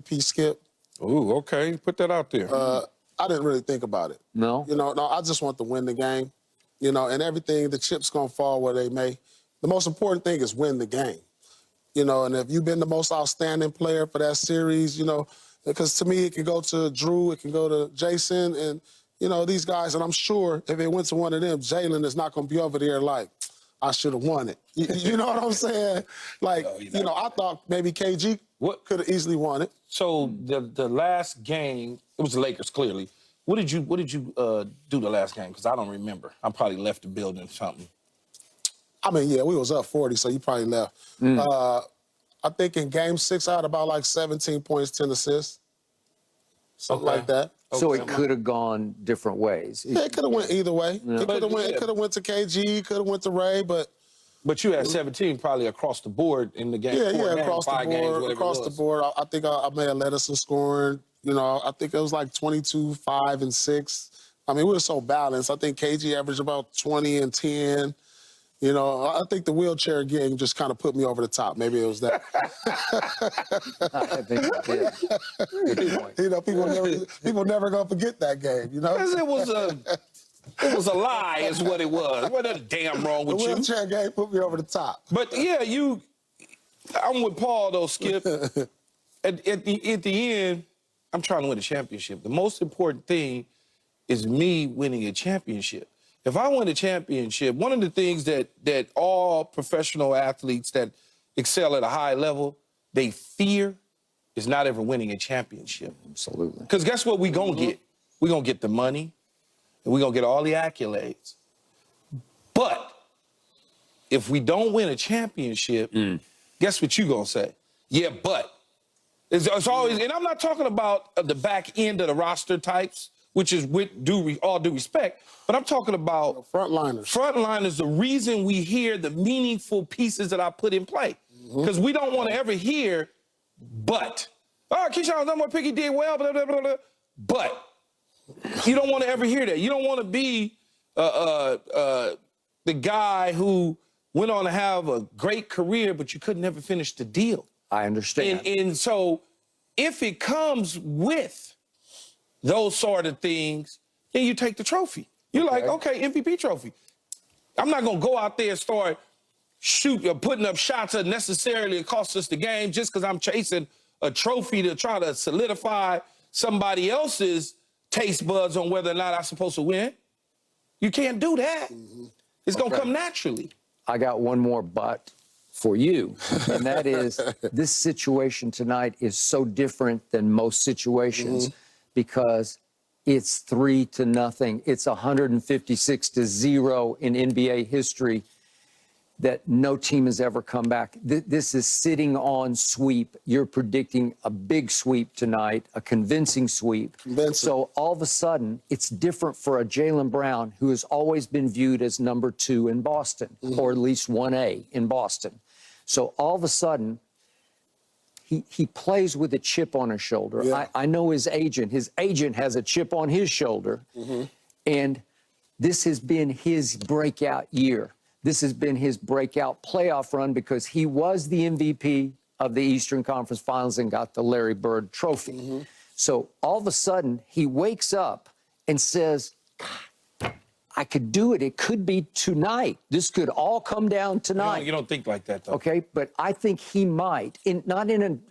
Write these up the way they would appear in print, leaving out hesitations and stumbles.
MVP, Skip. Ooh, okay. Put that out there. I didn't really think about it. No? No, I just want to win the game. And everything, the chips going to fall where they may. The most important thing is win the game. And if you've been the most outstanding player for that series, because to me, it can go to Drew, it can go to Jason, and, these guys, and I'm sure if it went to one of them, Jaylen is not going to be over there like, I should have won it. You know what I'm saying? Like, I thought maybe KG could have easily won it. So the last game, it was the Lakers, clearly. What did you do the last game? Because I don't remember. I probably left the building or something. I mean, yeah, we was up 40, so you probably left. I think in Game 6, I had about like 17 points, 10 assists, something like that. So it could have gone different ways. Yeah, it could have went either way. Yeah. It could have went to KG, could have went to Ray, but you had 17 probably across the board in the game. Yeah, across the board. Games, across the board, I think I may have led us in scoring. I think it was like 22, 5, and 6. I mean, we were so balanced. I think KG averaged about 20 and 10. I think the wheelchair game just kind of put me over the top. Maybe it was that. I think it did. Good point. People never gonna forget that game. Because it was a lie, is what it was. What the damn wrong with the you? wheelchair game put me over the top. But yeah, I'm with Paul though, Skip. at the end, I'm trying to win a championship. The most important thing is me winning a championship. If I win a championship, one of the things that all professional athletes that excel at a high level, they fear is not ever winning a championship. Absolutely. Because guess what we're going to get? We're going to get the money, and we're going to get all the accolades. But if we don't win a championship, guess what you're going to say? Yeah, but. It's always, and I'm not talking about the back end of the roster types, which is with all due respect, but I'm talking about frontliners. Frontliners, the reason we hear the meaningful pieces that I put in play. Because we don't want to ever hear, but. Oh, Keyshawn's number one pick, he did well, blah, blah, blah, blah. But you don't want to ever hear that. You don't want to be the guy who went on to have a great career, but you could never finish the deal. I understand. And so if it comes with those sort of things, then you take the trophy. You're like, okay, MVP trophy. I'm not going to go out there and start putting up shots that necessarily cost us the game just because I'm chasing a trophy to try to solidify somebody else's taste buds on whether or not I'm supposed to win. You can't do that. It's going to come naturally. I got one more but for you, and that is this situation tonight is so different than most situations because it's 3-0. It's 156-0 in NBA history that no team has ever come back. This is sitting on sweep. You're predicting a big sweep tonight, a convincing sweep. So all of a sudden, it's different for a Jaylen Brown who has always been viewed as number 2 in Boston, or at least 1A in Boston. So all of a sudden, he plays with a chip on his shoulder. Yeah. I know his agent. His agent has a chip on his shoulder. And this has been his breakout year. This has been his breakout playoff run because he was the MVP of the Eastern Conference Finals and got the Larry Bird Trophy. So all of a sudden, he wakes up and says, I could do it. It could be tonight. This could all come down tonight. You don't think like that, though. Okay, but I think he might, not in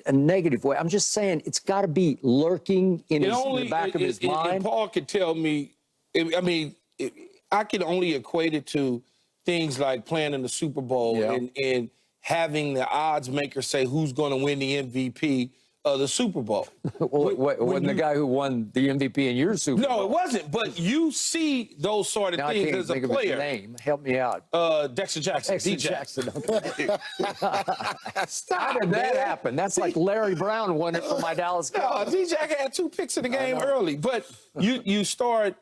a negative way. I'm just saying it's got to be lurking in the back of his mind. And Paul could tell me, I can only equate it to things like playing in the Super Bowl and having the odds maker say who's going to win the MVP of the Super Bowl. Wasn't the guy who won the MVP in your Super Bowl? No, it wasn't. But you see those sort of things as a player. Of his name. Help me out. Dexter Jackson. Dexter Jackson. Okay. How did that happen? That's like Larry Brown won it for my Dallas Cowboys. No, D-Jack had 2 picks in the game early. But you start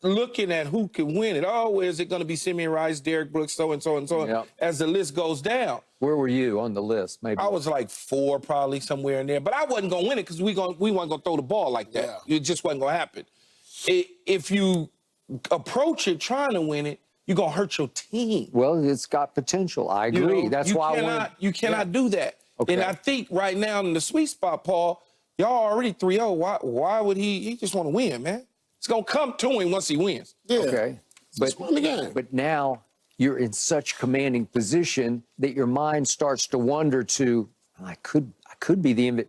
looking at who can win it. Oh, is it going to be Simeon Rice, Derrick Brooks, so and so and so on, as the list goes down. Where were you on the list? Maybe I was like 4, probably somewhere in there. But I wasn't going to win it because we weren't going to throw the ball like that. It just wasn't going to happen. If you approach it trying to win it, you're going to hurt your team. Well, it's got potential. I agree. That's why you cannot do that. Okay. And I think right now in the sweet spot, Paul, Y'all already 3-0. Why would he just want to win, man? It's going to come to him once he wins. Yeah. Okay. Just win the game. But now you're in such commanding position that your mind starts to wonder to, I could be the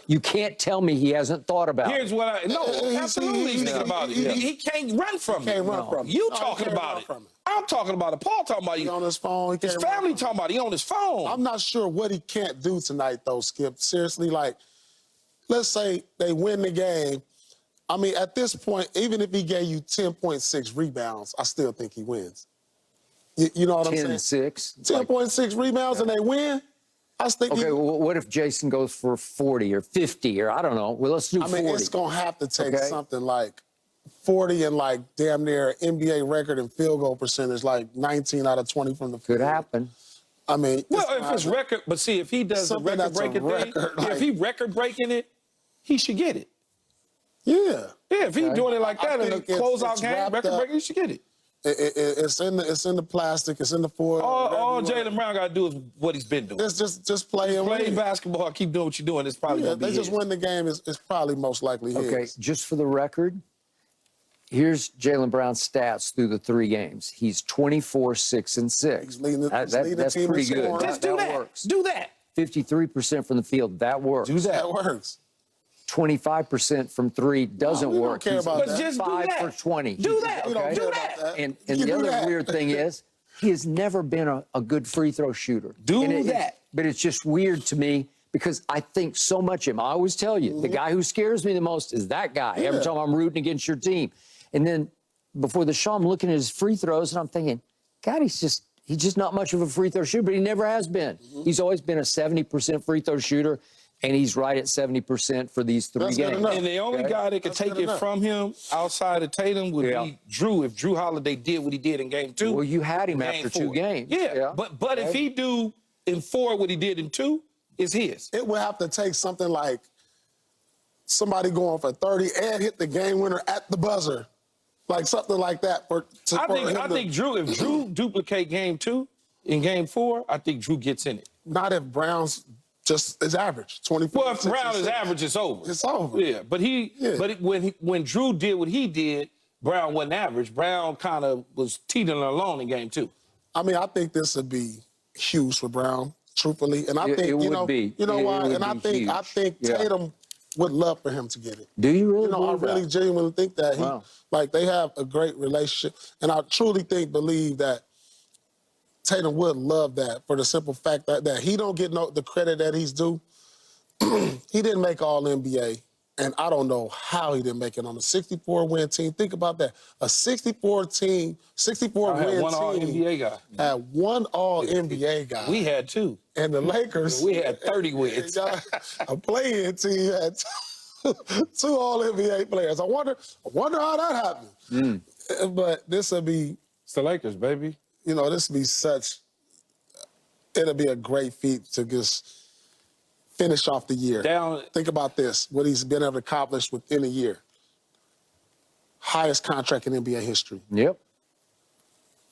you can't tell me he hasn't thought about Here's it. what absolutely he's thinking about it. he- He can't run from Can't it. run from it. You No, he talking can't about run it. from it. I'm talking about it. Paul talking about He it. on his phone. He His can't run family from talking about it. He on his phone. I'm not sure what he can't do tonight, though, Skip. Seriously, like, let's say they win the game. I mean, at this point, even if he gave you 10.6 rebounds, I still think he wins. You know what I'm saying? 10-6. 10.6 rebounds and they win? I was thinking. Okay, well, what if Jason goes for 40 or 50 or I don't know? Well, let's do 40. I mean, it's going to have to take Okay. something like 40 and like damn near NBA record in field goal percentage, like 19 out of 20 from the field. Could happen. I mean, Well, if it's record, but see, if he does the Something that's a record-breaking thing, record, like- if he record-breaking it, he should get it. yeah. Yeah, if he's Okay. like that I in a think it's closeout game, wrapped record-breaking, he should get it. It's in the plastic. It's in the foil. All Jaylen Brown got to do is what he's been doing. Just play and Play win. basketball, keep doing what you're doing. It's probably Yeah, going to be they just his. win the game. It's probably most likely his. Okay, just for the record, here's Jaylen Brown's stats through the 3 games. He's 24, 6, and 6. He's leading the- he's leading the That's team in pretty good. scoring. Just do that. works. Do that. 53% from the field, that works. Do that. That works. 25% from 3 doesn't we don't work. care He's about But just do 5 that. for 20. Do that. We don't Okay? care Do about that. And You the do other that. weird thing is, he has never been a good free throw shooter. Do And that. But it's just weird to me because I think so much of him. I always tell you, the guy who scares me the most is that guy. Every Yeah. time I'm rooting against your team. And then before the show, I'm looking at his free throws and I'm thinking, God, he's just not much of a free throw shooter, but he never has been. He's always been a 70% free throw shooter, and he's right at 70% for these 3 That's good games. enough. And the only guy that could That's take good it enough. from him outside of Tatum would Yeah. be Drew. If Drew Holiday did what he did in game 2. Well, you had him game after 4. 2 games. Yeah. But if he do in 4 what he did in 2, it's his. It would have to take something like somebody going for 30 and hit the game winner at the buzzer. Like something like that. I think Drew, if Drew duplicate game 2 in game 4, I think Drew gets in it. Not if Brown's just is average, 24. Well, if Brown is average, it's over. It's over. Yeah, but when Drew did what he did, Brown wasn't average. Brown kind of was teetering along in game 2. I mean, I think this would be huge for Brown, truthfully. And I It think, would be. You know It why? would And I be think huge. Yeah. Tatum would love for him to get it. Do you really You know, I believe really that? genuinely think that. Wow. Like, they have a great relationship. And I truly believe that Tatum would love that for the simple fact that he don't get the credit that he's due. He didn't make All-NBA, and I don't know how he didn't make it on a 64-win team. Think about that. A 64-win team one All-NBA guy. had one All-NBA guy. We had 2. And the Lakers. We had 30 wins. A play-in team had 2 All-NBA players. I wonder how that happened. But this would be, It's the Lakers, baby. this would be it'll be a great feat to just finish off the year. Think about this, what he's been able to accomplish within a year. Highest contract in NBA history. Yep.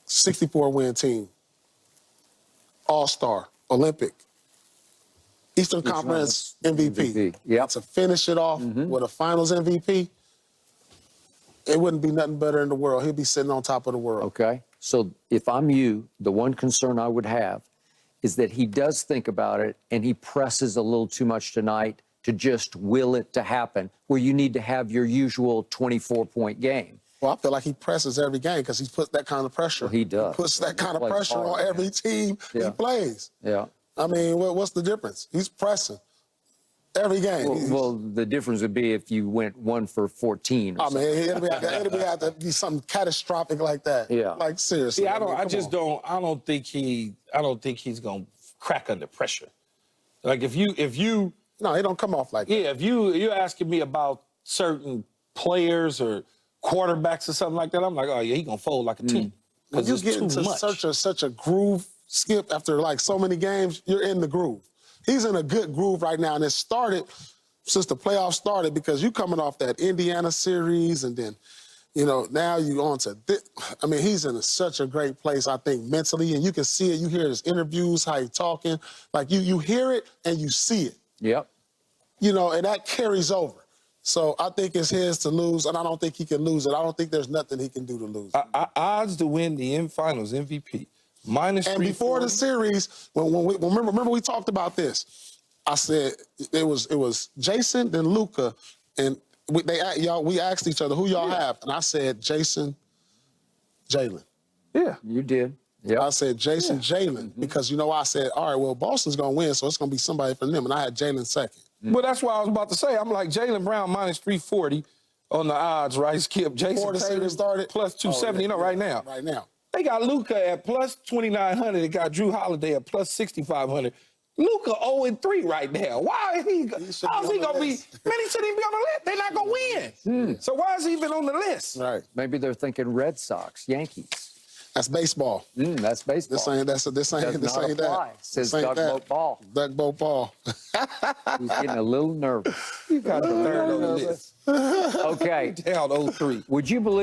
64-win team. All-Star, Olympic, Eastern Conference MVP. Yep. To finish it off with a Finals MVP, it wouldn't be nothing better in the world. He'd be sitting on top of the world. Okay. So if I'm you, the one concern I would have is that he does think about it and he presses a little too much tonight to just will it to happen, where you need to have your usual 24-point game. Well, I feel like he presses every game because he puts that kind of pressure. Well, he does. He puts that kind of Plays pressure hard, on every team he Yeah. plays. Yeah. I mean, what's the difference? He's pressing every game. Well, the difference would be if you went 1 for 14 or I something. mean, it'll have to be something catastrophic like that. Yeah. Like, seriously. See, I mean, come on. don't think he's gonna crack under pressure. Like if you No, he don't come off like that. yeah, if you're asking me about certain players or quarterbacks or something like that, I'm like, oh yeah, he gonna fold like a team. When Because you it's get too into much. such a groove, Skip, after like so many games, you're in the groove. He's in a good groove right now, and it started since the playoffs started because you coming off that Indiana series, and then, now you on to this. I mean, he's in such a great place, I think, mentally, and you can see it. You hear his interviews, how he's talking. Like, you hear it and you see it. Yep. you know, and that carries over. So I think it's his to lose, and I don't think he can lose it. I don't think there's nothing he can do to lose it. Odds to win the finals MVP. Minus And before the series, remember we talked about this. I said it was Jason, then Luka, and we asked each other who y'all have, and I said Jason, Jaylen. Yeah, You did. Yeah. I said Jason, Jaylen, because you know I said, all right, well Boston's gonna win, so it's gonna be somebody from them, and I had Jaylen second. Well, that's what I was about to say. I'm like Jaylen Brown minus 340 on the odds, right? Skip. Jason Before the Tatum series started, plus 270. Right now. Right now. They got Luka at plus 2,900. They got Drew Holiday at plus 6,500. Luka 0-3 right now. Why is he? How's he gonna be? Man, he shouldn't even be on the list. They're not gonna win. So why is he even on the list? Right. Maybe they're thinking Red Sox, Yankees. That's baseball. That's baseball. This ain't that. Says This ain't Doug that. Ball. Doug Ball. He's getting a little nervous. You got the third on the list. Okay. Down 0-3. Would you believe